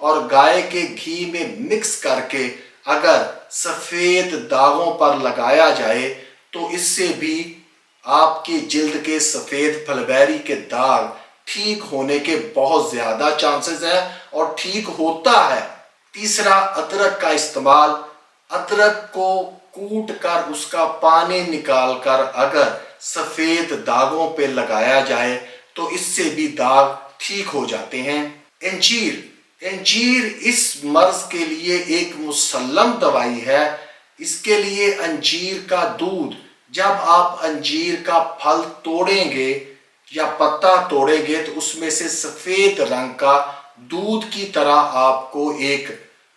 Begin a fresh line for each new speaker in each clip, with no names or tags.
اور گائے کے گھی میں مکس کر کے اگر سفید داغوں پر لگایا جائے تو اس سے بھی آپ کی جلد کے سفید پھلبیری کے داغ ٹھیک ہونے کے بہت زیادہ چانسز ہیں اور ٹھیک ہوتا ہے۔ تیسرا، ادرک کا استعمال۔ ادرک کو کوٹ کر اس کا پانی نکال کر اگر سفید داغوں پہ لگایا جائے تو اس سے بھی داغ ٹھیک ہو جاتے ہیں۔ انجیر اس مرض کے لیے ایک مسلم دوائی ہے۔ اس کے لیے انجیر کا دودھ، جب آپ انجیر کا پھل توڑیں گے یا پتا توڑیں گے تو اس میں سے سفید رنگ کا دودھ کی طرح آپ کو ایک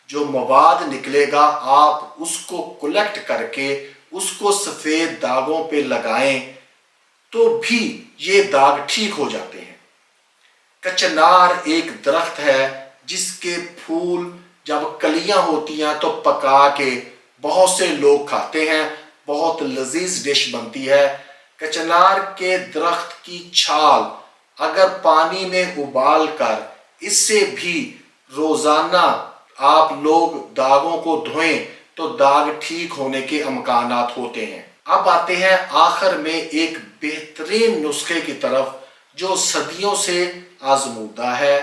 جو مواد نکلے گا، آپ اس کو کلیکٹ کر کے اس کو سفید داغوں پہ لگائیں تو بھی یہ داغ ٹھیک ہو جاتے ہیں۔ کچنار ایک درخت ہے جس کے پھول جب کلیاں ہوتی ہیں تو پکا کے بہت سے لوگ کھاتے ہیں، بہت لذیذ ڈش بنتی ہے۔ کچنار کے درخت کی چھال اگر پانی میں ابال کر اس سے بھی روزانہ آپ لوگ داغوں کو دھوئیں تو داغ ٹھیک ہونے کے امکانات ہوتے ہیں۔ اب آتے ہیں آخر میں ایک بہترین نسخے کی طرف جو صدیوں سے آزمودہ ہے۔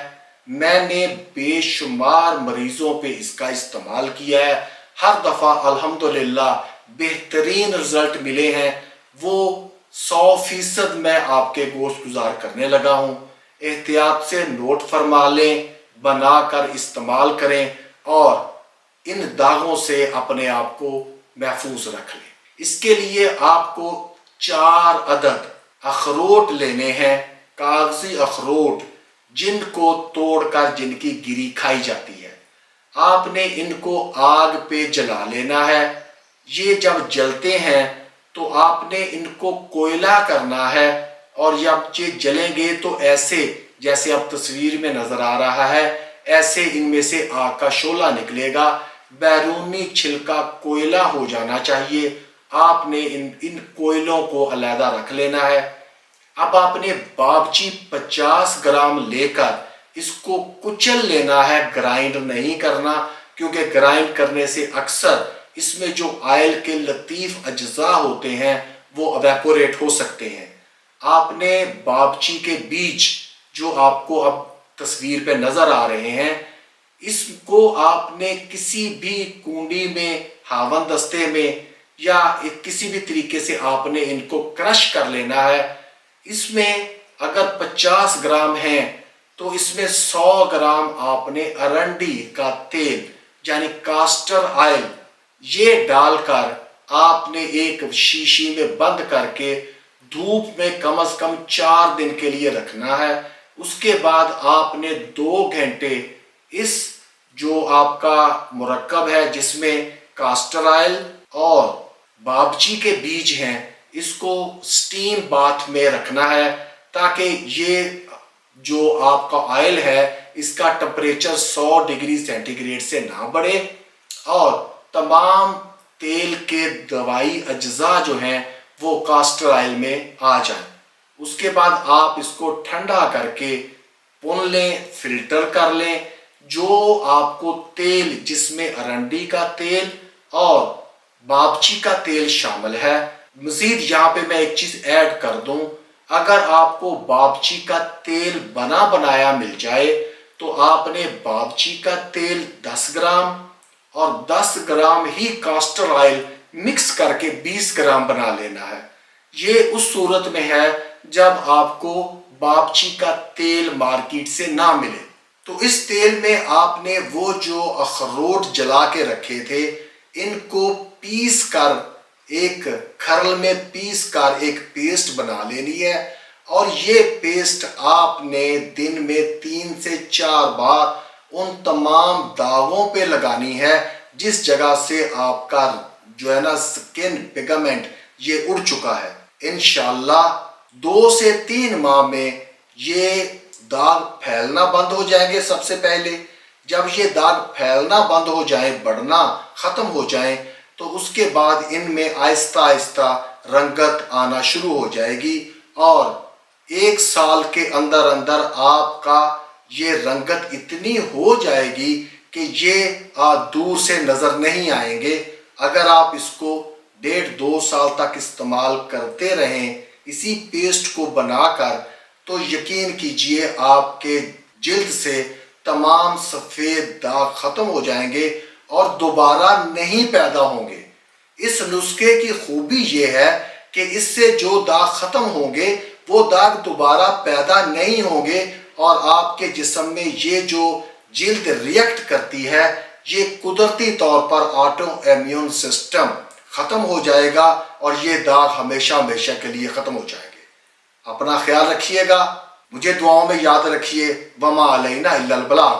میں نے بے شمار مریضوں پہ اس کا استعمال کیا ہے، ہر دفعہ الحمدللہ بہترین رزلٹ ملے ہیں۔ وہ 100% میں آپ کے گوشت گزار کرنے لگا ہوں۔ احتیاط سے نوٹ فرما لیں، بنا کر استعمال کریں اور ان داغوں سے اپنے آپ کو محفوظ رکھ لیں۔ اس کے لیے آپ کو 4 عدد اخروٹ لینے ہیں، کاغذی اخروٹ جن کو توڑ کر جن کی گری کھائی جاتی ہے۔ آپ نے ان کو آگ پہ جلا لینا ہے۔ یہ جب جلتے ہیں تو آپ نے ان کو کوئلہ کرنا ہے اور جب یہ جلیں گے تو ایسے جیسے اب تصویر میں نظر آ رہا ہے، ایسے ان میں سے آگ کا شعلہ نکلے گا، بیرونی چھلکا کوئلہ ہو جانا چاہیے۔ آپ نے ان کوئلوں کو علیحدہ رکھ لینا ہے۔ اب آپ نے بابچی 50 گرام لے کر اس کو کچل لینا ہے، گرائنڈ نہیں کرنا، کیونکہ گرائنڈ کرنے سے اکثر اس میں جو آئل کے لطیف اجزاء ہوتے ہیں وہ ایویپوریٹ ہو سکتے ہیں۔ آپ نے بابچی کے بیج جو آپ کو اب تصویر پہ نظر آ رہے ہیں، اس کو آپ نے کسی بھی کنڈی میں، ہاون دستے میں یا کسی بھی طریقے سے آپ نے ان کو کرش کر لینا ہے۔ اس میں اگر 50 گرام ہیں تو اس میں 100 گرام آپ نے ارنڈی کا تیل یعنی کاسٹر آئل یہ ڈال کر آپ نے ایک شیشی میں بند کر کے دھوپ میں کم از کم 4 دن کے لیے رکھنا ہے۔ اس کے بعد آپ نے 2 گھنٹے اس جو آپ کا مرکب ہے جس میں کاسٹر آئل اور بابچی کے بیج ہیں، اس کو سٹیم باتھ میں رکھنا ہے تاکہ یہ جو آپ کا آئل ہے اس کا ٹمپریچر 100 ڈگری سینٹی گریڈ سے نہ بڑھے اور تمام تیل کے دوائی اجزاء جو ہیں وہ کاسٹر آئل میں آ جائیں۔ اس کے بعد آپ اس کو ٹھنڈا کر کے پن لیں، فلٹر کر لیں۔ جو آپ کو تیل جس میں ارنڈی کا تیل اور بابچی کا تیل شامل ہے، مزید یہاں پہ میں ایک چیز ایڈ کر دوں، اگر آپ کو بابچی کا تیل بنا بنایا مل جائے تو آپ نے بابچی کا تیل 10 گرام اور 10 گرام ہی کاسٹر آئل مکس کر کے 20 گرام بنا لینا ہے۔ یہ اس صورت میں ہے جب آپ کو بابچی کا تیل مارکیٹ سے نہ ملے، تو اس تیل میں آپ نے وہ جو اخروٹ جلا کے رکھے تھے ان کو پیس کر ایک کھرل میں پیس کر ایک پیسٹ بنا لینی ہے، اور یہ پیسٹ آپ نے دن میں 3 سے 4 بار ان تمام داغوں پہ لگانی ہے جس جگہ سے آپ کا جو ہے نا سکن پیگمنٹ یہ اڑ چکا ہے۔ انشاءاللہ 2 سے 3 ماہ میں یہ داغ پھیلنا بند ہو جائیں گے۔ سب سے پہلے جب یہ داغ پھیلنا بند ہو جائیں، بڑھنا ختم ہو جائیں، تو اس کے بعد ان میں آہستہ آہستہ رنگت آنا شروع ہو جائے گی اور 1 سال کے اندر اندر آپ کا یہ رنگت اتنی ہو جائے گی کہ یہ دور سے نظر نہیں آئیں گے۔ اگر آپ اس کو 1.5-2 سال تک استعمال کرتے رہیں اسی پیسٹ کو بنا کر، تو یقین کیجئے آپ کے جلد سے تمام سفید داغ ختم ہو جائیں گے اور دوبارہ نہیں پیدا ہوں گے۔ اس نسخے کی خوبی یہ ہے کہ اس سے جو داغ ختم ہوں گے وہ داغ دوبارہ پیدا نہیں ہوں گے، اور آپ کے جسم میں یہ جو جلد ریئیکٹ کرتی ہے یہ قدرتی طور پر آٹو امیون سسٹم ختم ہو جائے گا اور یہ داغ ہمیشہ ہمیشہ کے لیے ختم ہو جائیں گے۔ اپنا خیال رکھیے گا، مجھے دعاؤں میں یاد رکھیے۔ وما علینا الا البلاغ۔